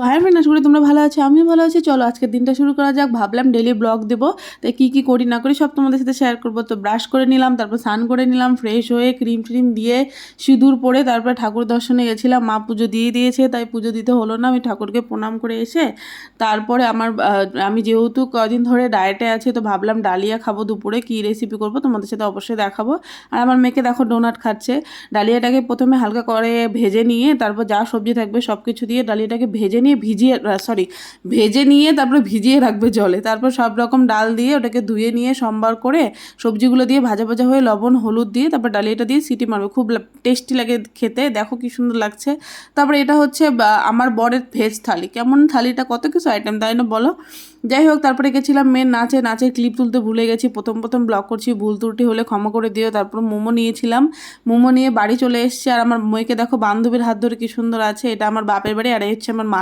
তো hi friend, আশা করি তোমরা ভালো আছো, আমিও ভালো আছি। চলো আজকের দিনটা শুরু করা যাক। ভাবলাম ডেলি ব্লগ দেবো, তাই কী কী করি না করি সব তোমাদের সাথে শেয়ার করবো। তো ব্রাশ করে নিলাম, তারপর স্নান করে নিলাম, ফ্রেশ হয়ে ক্রিম ট্রিম দিয়ে সিঁদুর পরে তারপর ঠাকুর দর্শনে গেছিলাম। মা পুজো দিয়ে দিয়েছে, তাই পুজো দিতে হলো না। আমি ঠাকুরকে প্রণাম করে এসে তারপরে আমি যেহেতু কদিন ধরে ডায়েটে আছি, তো ভাবলাম ডালিয়া খাবো। দুপুরে কী রেসিপি করবো তোমাদের সাথে অবশ্যই দেখাবো। আর আমার মেয়েকে দেখো ডোনাট খাচ্ছে। ডালিয়াটাকে প্রথমে হালকা করে ভেজে নিয়ে তারপর যা সবজি থাকবে সব কিছু দিয়ে ডালিয়াটাকে ভেজে নিয়ে তারপরে ভিজিয়ে রাখবে জলে। তারপর সব রকম ডাল দিয়ে ওটাকে ধুয়ে নিয়ে সম্বার করে সবজিগুলো দিয়ে ভাজা ভাজা হয়ে লবণ হলুদ দিয়ে তারপর ডালিয়াটা দিয়ে সিটি মারবে। খুব টেস্টি লাগে খেতে, দেখো কি সুন্দর লাগছে। তারপরে এটা হচ্ছে আমার বরের ভেজ থালি। কেমন থালিটা, কত কিছু আইটেম, তাই না বলো? যাই হোক, তারপরে গেছিলাম মেয়ের নাচের ক্লিপ তুলতে ভুলে গেছি। প্রথম ব্লগ করছি, ভুল ত্রুটি হলে ক্ষমা করে দিও। তারপর মোমো নিয়েছিলাম, মোমো নিয়ে বাড়ি চলে এসেছি। আর আমার মেয়েকে দেখো বান্ধবীর হাত ধরে কি সুন্দর আছে। এটা আমার বাপের বাড়ি, আর এই হচ্ছে আমার মা।